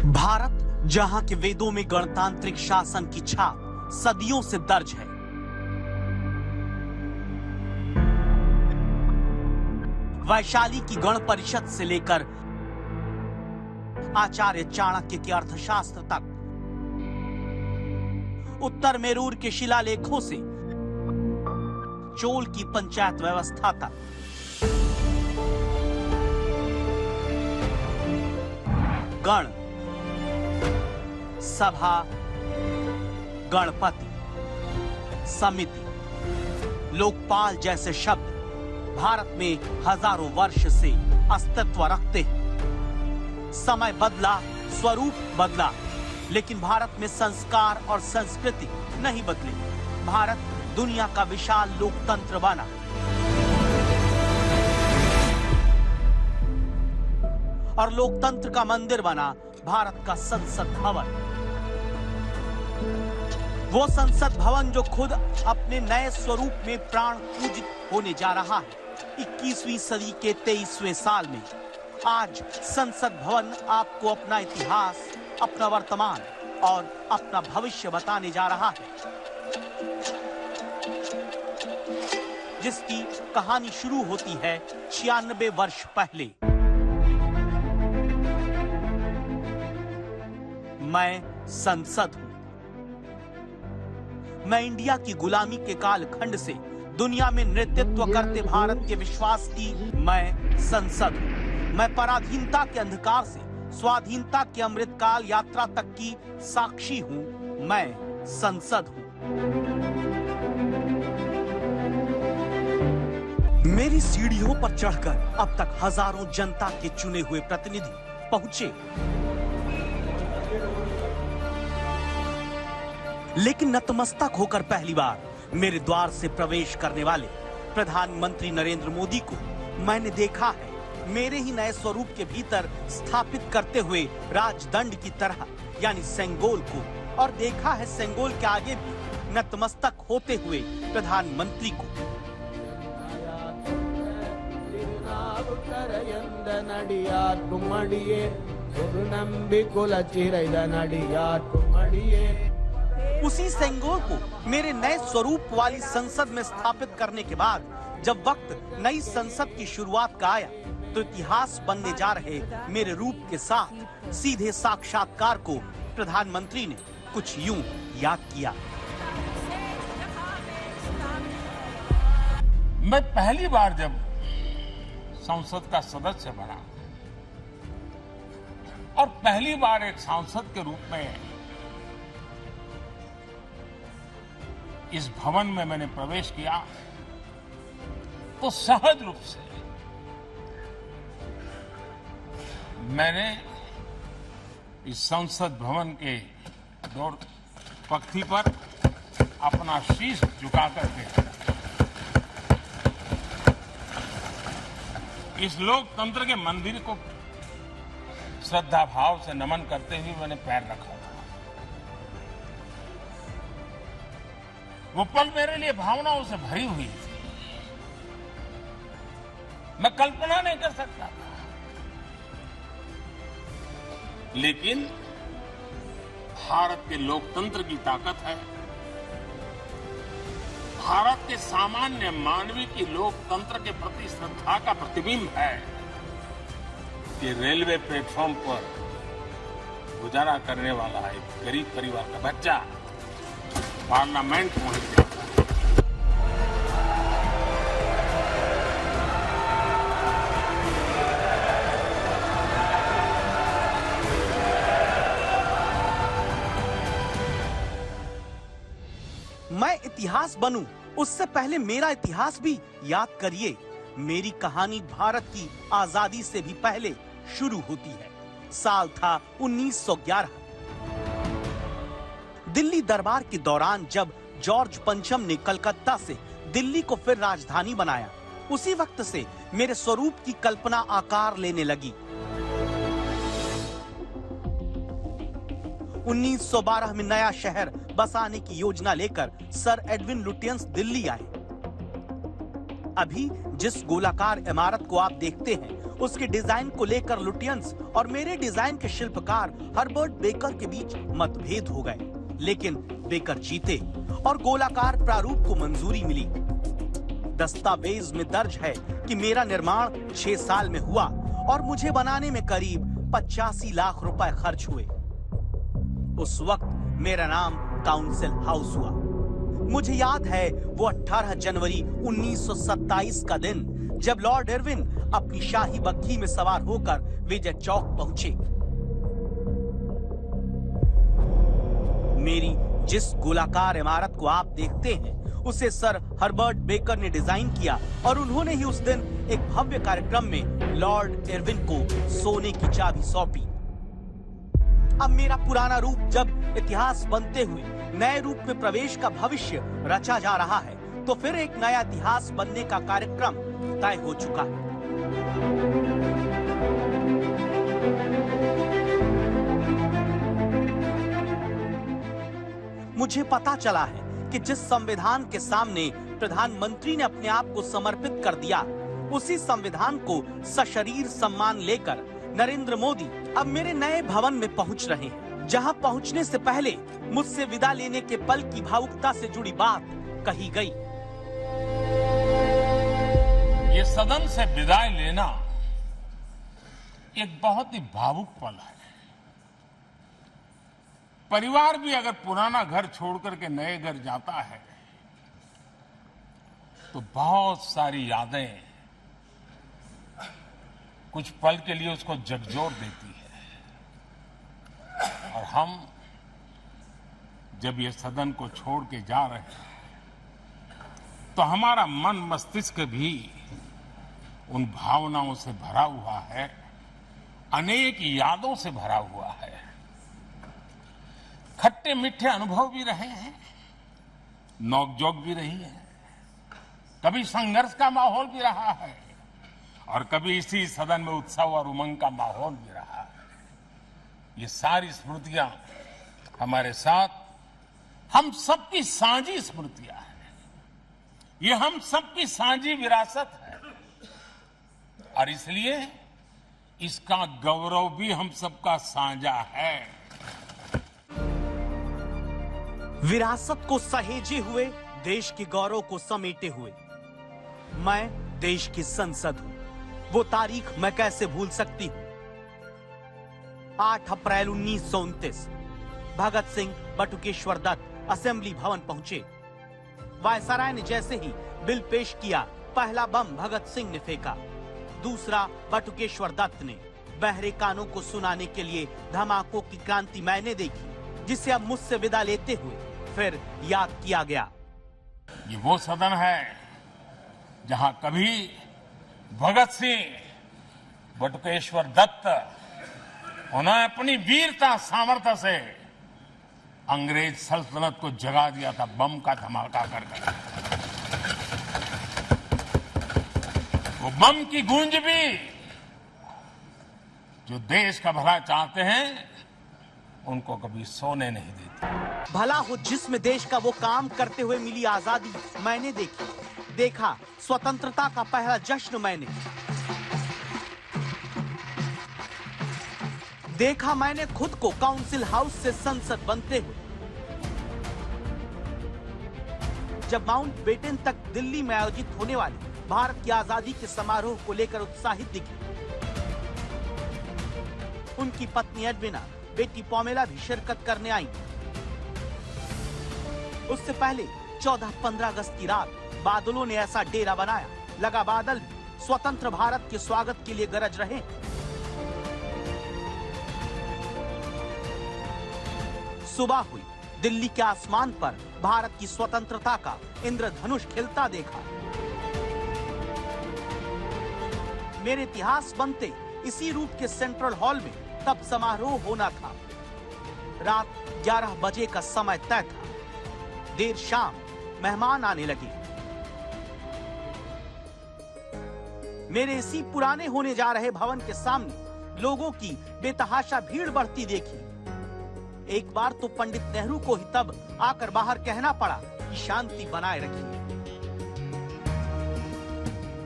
भारत, जहां के वेदों में गणतांत्रिक शासन की छाप सदियों से दर्ज है, वैशाली की गण परिषद से लेकर आचार्य चाणक्य के अर्थशास्त्र तक, उत्तर मेरूर के शिलालेखों से चोल की पंचायत व्यवस्था तक, गण, सभा, गणपति, समिति, लोकपाल जैसे शब्द भारत में हजारों वर्ष से अस्तित्व रखते हैं। समय बदला, स्वरूप बदला, लेकिन भारत में संस्कार और संस्कृति नहीं बदले। भारत दुनिया का विशाल लोकतंत्र बना। और लोकतंत्र का मंदिर बना भारत का संसद भवन। वो संसद भवन जो खुद अपने नए स्वरूप में प्राण पूजित होने जा रहा है। 21वीं सदी के 23वें साल में आज संसद भवन आपको अपना इतिहास, अपना वर्तमान और अपना भविष्य बताने जा रहा है, जिसकी कहानी शुरू होती है 96 वर्ष पहले। मैं संसद हूं। मैं इंडिया की गुलामी के कालखंड से दुनिया में नेतृत्व करते भारत के विश्वास की मैं संसद हूं। मैं पराधीनता के अंधकार से स्वाधीनता की अमृतकाल यात्रा तक की साक्षी हूं। मैं संसद हूं। मेरी सीढ़ियों पर चढ़कर अब तक हजारों जनता के चुने हुए प्रतिनिधि पहुंचे, लेकिन नतमस्तक होकर पहली बार मेरे द्वार से प्रवेश करने वाले प्रधानमंत्री नरेंद्र मोदी को मैंने देखा है मेरे ही नए स्वरूप के भीतर स्थापित करते हुए राजदंड की तरह, यानी सेंगोल को, और देखा है सेंगोल के आगे भी नतमस्तक होते हुए प्रधानमंत्री को। उसी सेंगोल को मेरे नए स्वरूप वाली संसद में स्थापित करने के बाद जब वक्त नई संसद की शुरुआत का आया, तो इतिहास बनने जा रहे मेरे रूप के साथ सीधे साक्षात्कार को प्रधानमंत्री ने कुछ यूं याद किया। मैं पहली बार जब संसद का सदस्य बना और पहली बार एक सांसद के रूप में इस भवन में मैंने प्रवेश किया, तो सहज रूप से मैंने इस संसद भवन के दौड़ पक्ति पर अपना शीश झुका करके इस लोकतंत्र के मंदिर को श्रद्धा भाव से नमन करते हुए मैंने पैर रखा। वो पल मेरे लिए भावनाओं से भरी हुई थी। मैं कल्पना नहीं कर सकता था, लेकिन भारत के लोकतंत्र की ताकत है, भारत के सामान्य मानवी की लोकतंत्र के प्रति श्रद्धा का प्रतिबिंब है कि रेलवे प्लेटफॉर्म पर गुजारा करने वाला एक गरीब परिवार का बच्चा पार्लियामेंट पहुंच गया। मैं इतिहास बनूं, उससे पहले मेरा इतिहास भी याद करिए। मेरी कहानी भारत की आजादी से भी पहले शुरू होती है। साल था 1911। दिल्ली दरबार के दौरान जब जॉर्ज पंचम ने कलकत्ता से दिल्ली को फिर राजधानी बनाया, उसी वक्त से मेरे स्वरूप की कल्पना आकार लेने लगी। 1912 में नया शहर बसाने की योजना लेकर सर एडविन लुटियंस दिल्ली आए। अभी जिस गोलाकार इमारत को आप देखते हैं, उसके डिजाइन को लेकर लुटियंस और मेरे डिजाइन के शिल्पकार हर्बर्ट बेकर के बीच मतभेद हो गए, लेकिन बेकर जीते और गोलाकार प्रारूप को मंजूरी मिली। दस्तावेज में दर्ज है कि मेरा निर्माण 6 साल में हुआ और मुझे बनाने में करीब 85 लाख रुपए खर्च हुए। उस वक्त मेरा नाम काउंसिल हाउस हुआ। मुझे याद है वो 18 जनवरी 1927 का दिन, जब लॉर्ड इरविन अपनी शाही बग्घी में सवार होकर विजय चौक पहुंचे। मेरी जिस गोलाकार इमारत को आप देखते हैं, उसे सर हर्बर्ट बेकर ने डिजाइन किया और उन्होंने ही उस दिन एक भव्य कार्यक्रम में लॉर्ड इरविन को सोने की चाबी सौंपी। अब मेरा पुराना रूप जब इतिहास बनते हुए नए रूप में प्रवेश का भविष्य रचा जा रहा है, तो फिर एक नया इतिहास बनने का कार्यक्रम तय हो चुका है। मुझे पता चला है कि जिस संविधान के सामने प्रधानमंत्री ने अपने आप को समर्पित कर दिया, उसी संविधान को सशरीर सम्मान लेकर नरेंद्र मोदी अब मेरे नए भवन में पहुंच रहे हैं, जहां पहुंचने से पहले मुझसे विदा लेने के पल की भावुकता से जुड़ी बात कही गई। ये सदन से विदाई लेना एक बहुत ही भावुक पल है। परिवार भी अगर पुराना घर छोड़कर के नए घर जाता है तो बहुत सारी यादें कुछ पल के लिए उसको झकझोर देती है। और हम जब ये सदन को छोड़ के जा रहे हैं तो हमारा मन मस्तिष्क भी उन भावनाओं से भरा हुआ है, अनेक यादों से भरा हुआ है। खट्टे मीठे अनुभव भी रहे हैं, नोकझोंक भी रही है, कभी संघर्ष का माहौल भी रहा है और कभी इसी सदन में उत्सव और उमंग का माहौल भी रहा है। ये सारी स्मृतियां हमारे साथ हम सबकी साझी स्मृतियां हैं, ये हम सबकी साझी विरासत है और इसलिए इसका गौरव भी हम सबका साझा है। विरासत को सहेजे हुए, देश के गौरव को समेटे हुए मैं देश की संसद हूं। वो तारीख मैं कैसे भूल सकती हूं। 8 अप्रैल 1929 भगत सिंह बटुकेश्वर दत्त असेंबली भवन पहुंचे। वायसराय ने जैसे ही बिल पेश किया, पहला बम भगत सिंह ने फेंका, दूसरा बटुकेश्वर दत्त ने। बहरे कानों को सुनाने के लिए धमाकों की क्रांति मैंने देखी, जिसे अब मुझसे विदा लेते हुए फिर याद किया गया। ये वो सदन है जहां कभी भगत सिंह बटुकेश्वर दत्त उन्होंने अपनी वीरता सामर्थ्य से अंग्रेज सल्तनत को जगा दिया था, बम का धमाका कर। वो बम की गूंज भी जो देश का भला चाहते हैं उनको कभी सोने नहीं देती। भला हो जिसमें देश का वो काम करते हुए मिली आजादी मैंने देखा स्वतंत्रता का पहला जश्न मैंने देखा। मैंने खुद को काउंसिल हाउस से संसद बनते हुए। जब माउंट बेटन तक दिल्ली में आयोजित होने वाले भारत की आजादी के समारोह को लेकर उत्साहित दिखी। उनकी पत्नी एडविना, बेटी पॉमेला भी शिरकत करने आई। उससे पहले 14-15 अगस्त की रात बादलों ने ऐसा डेरा बनाया, लगा बादल भी स्वतंत्र भारत के स्वागत के लिए गरज रहे। सुबह हुई, दिल्ली के आसमान पर भारत की स्वतंत्रता का इंद्रधनुष खिलता देखा। मेरे इतिहास बनते इसी रूप के सेंट्रल हॉल में तब समारोह होना था। रात 11 बजे का समय तय था। देर शाम मेहमान आने लगे। मेरे इसी पुराने होने जा रहे भवन के सामने लोगों की बेतहाशा भीड़ बढ़ती देखी। एक बार तो पंडित नेहरू को ही तब आकर बाहर कहना पड़ा कि शांति बनाए रखिए।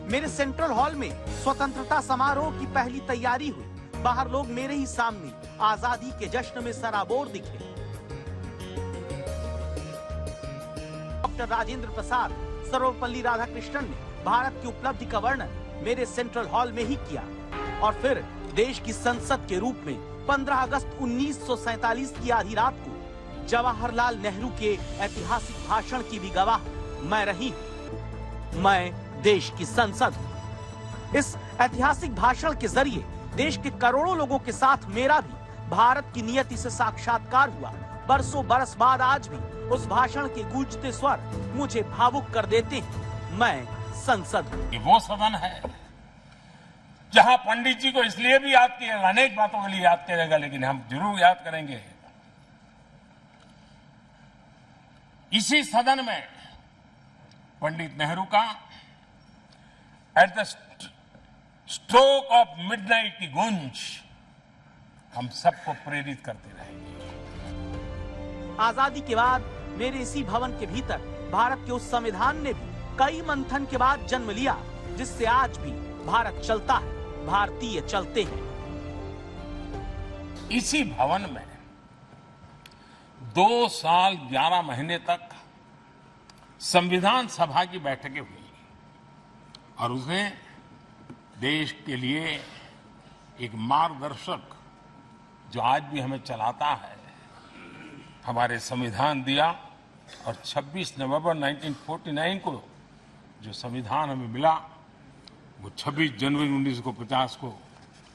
मेरे सेंट्रल हॉल में स्वतंत्रता समारोह की पहली तैयारी हुई। बाहर लोग मेरे ही सामने आजादी के जश्न में सराबोर दिखे। डॉक्टर राजेंद्र प्रसाद, सर्वपल्ली राधाकृष्णन ने भारत की उपलब्धि का वर्णन मेरे सेंट्रल हॉल में ही किया। और फिर देश की संसद के रूप में 15 अगस्त 1947 की आधी रात को जवाहरलाल नेहरू के ऐतिहासिक भाषण की भी गवाह मैं रही। मैं देश की संसद हूं। इस ऐतिहासिक भाषण के जरिए देश के करोड़ों लोगों के साथ मेरा भी भारत की नियति से साक्षात्कार हुआ। बरसों बरस बाद आज भी उस भाषण के गूंजते स्वर मुझे भावुक कर देते हैं। मैं संसद हूं। ये वो सदन है जहां पंडित जी को इसलिए भी याद किया, अनेक बातों के लिए याद करेगा, लेकिन हम जरूर याद करेंगे इसी सदन में पंडित नेहरू का at the stroke of midnight की गूंज हम सबको प्रेरित करते रहेंगे। आजादी के बाद मेरे इसी भवन के भीतर भारत के उस संविधान ने भी कई मंथन के बाद जन्म लिया, जिससे आज भी भारत चलता है, भारतीय चलते हैं। इसी भवन में 2 साल 11 महीने तक संविधान सभा की बैठकें हुई और उसने देश के लिए एक मार्गदर्शक जो आज भी हमें चलाता है, हमारे संविधान दिया। और 26 नवंबर 1949 को जो संविधान हमें मिला वो 26 जनवरी 1950 को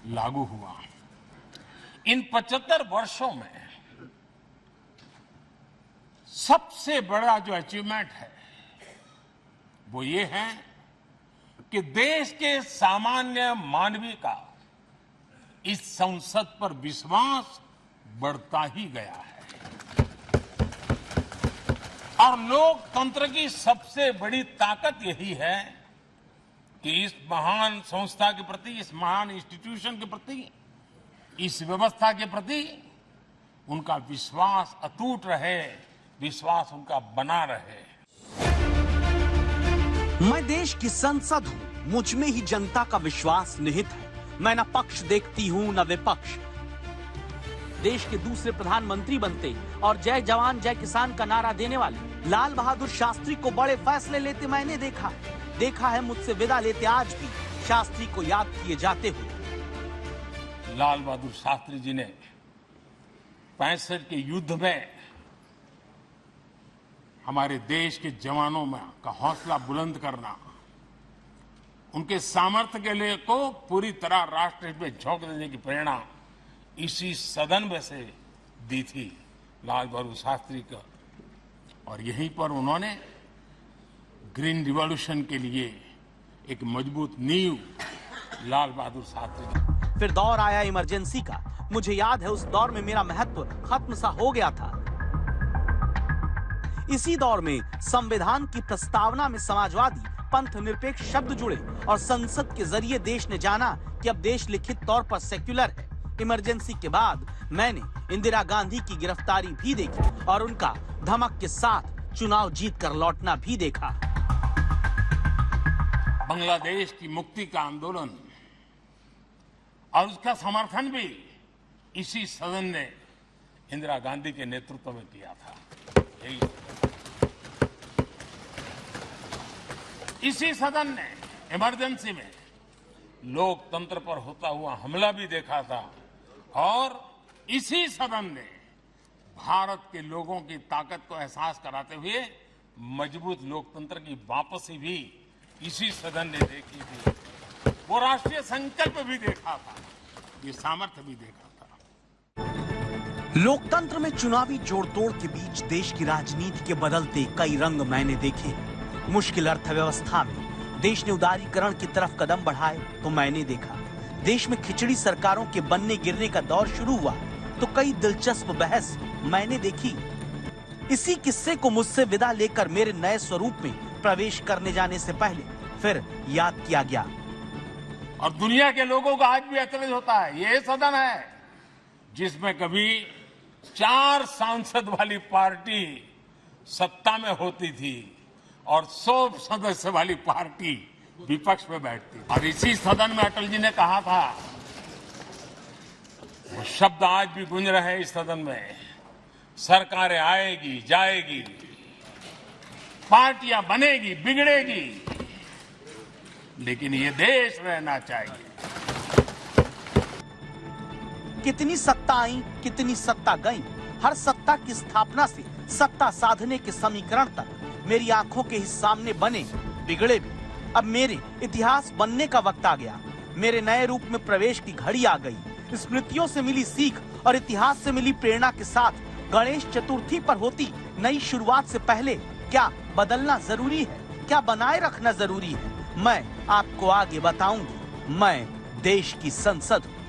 लागू हुआ। इन 75 वर्षों में सबसे बड़ा जो अचीवमेंट है वो ये है कि देश के सामान्य मानवी का इस संसद पर विश्वास बढ़ता ही गया है। और लोकतंत्र की सबसे बड़ी ताकत यही है कि इस महान संस्था के प्रति, इस महान इंस्टीट्यूशन के प्रति, इस व्यवस्था के प्रति उनका विश्वास अटूट रहे, विश्वास उनका बना रहे। मैं देश की संसद हूं, मुझ में ही जनता का विश्वास निहित है। मैं न पक्ष देखती हूं न विपक्ष। देश के दूसरे प्रधानमंत्री बनते और जय जवान जय किसान का नारा देने वाले लाल बहादुर शास्त्री को बड़े फैसले लेते मैंने देखा है मुझसे विदा लेते आज भी शास्त्री को याद किए जाते हुए। लाल बहादुर शास्त्री जी ने 65 के युद्ध में हमारे देश के जवानों में का हौसला बुलंद करना, उनके सामर्थ्य के लिए को पूरी तरह राष्ट्र हित में झोंक देने की प्रेरणा इसी सदन में से दी थी लाल बहादुर शास्त्री का। और यहीं पर उन्होंने ग्रीन रिवॉल्यूशन के लिए एक मजबूत नींव लाल बहादुर शास्त्री। फिर दौर आया इमरजेंसी का। मुझे याद है उस दौर में मेरा महत्व खत्म सा हो गया था। इसी दौर में संविधान की प्रस्तावना में समाजवादी पंथ निरपेक्ष शब्द जुड़े और संसद के जरिए देश ने जाना कि अब देश लिखित तौर पर सेक्युलर है। इमरजेंसी के बाद मैंने इंदिरा गांधी की गिरफ्तारी भी देखी और उनका धमक के साथ चुनाव जीतकर लौटना भी देखा। बांग्लादेश की मुक्ति का आंदोलन और उसका समर्थन भी इसी सदन ने इंदिरा गांधी के नेतृत्व में किया था। इसी सदन ने इमरजेंसी में लोकतंत्र पर होता हुआ हमला भी देखा था और इसी सदन ने भारत के लोगों की ताकत को एहसास कराते हुए मजबूत लोकतंत्र की वापसी भी इसी सदन ने देखी थी। वो राष्ट्रीय संकल्प भी देखा था, ये सामर्थ्य भी देखा था। लोकतंत्र में चुनावी जोड़तोड़ के बीच देश की राजनीति के बदलते कई रंग मैंने देखे। मुश्किल अर्थव्यवस्था में देश ने उदारीकरण की तरफ कदम बढ़ाए तो मैंने देखा। देश में खिचड़ी सरकारों के बनने गिरने का दौर शुरू हुआ तो कई दिलचस्प बहस मैंने देखी। इसी किस्से को मुझसे विदा लेकर मेरे नए स्वरूप में प्रवेश करने जाने से पहले फिर याद किया गया। और दुनिया के लोगों का आज भी ऐतराज होता है। ये सदन है जिसमें कभी 4 सांसद वाली पार्टी सत्ता में होती थी और 100 सदस्य वाली पार्टी विपक्ष में बैठती। और इसी सदन में अटल जी ने कहा था, वो शब्द आज भी गूंज रहे हैं इस सदन में, सरकारें आएगी जाएगी, पार्टियां बनेगी बिगड़ेगी, लेकिन ये देश रहना चाहिए। कितनी सत्ता आई, कितनी सत्ता गई, हर सत्ता की स्थापना से सत्ता साधने के समीकरण तक मेरी आंखों के ही सामने बने बिगड़े भी। अब मेरे इतिहास बनने का वक्त आ गया। मेरे नए रूप में प्रवेश की घड़ी आ गई। स्मृतियों से मिली सीख और इतिहास से मिली प्रेरणा के साथ गणेश चतुर्थी पर होती नई शुरुआत से पहले क्या बदलना जरूरी है, क्या बनाए रखना जरूरी है, मैं आपको आगे बताऊंगी। मैं देश की संसद हूं।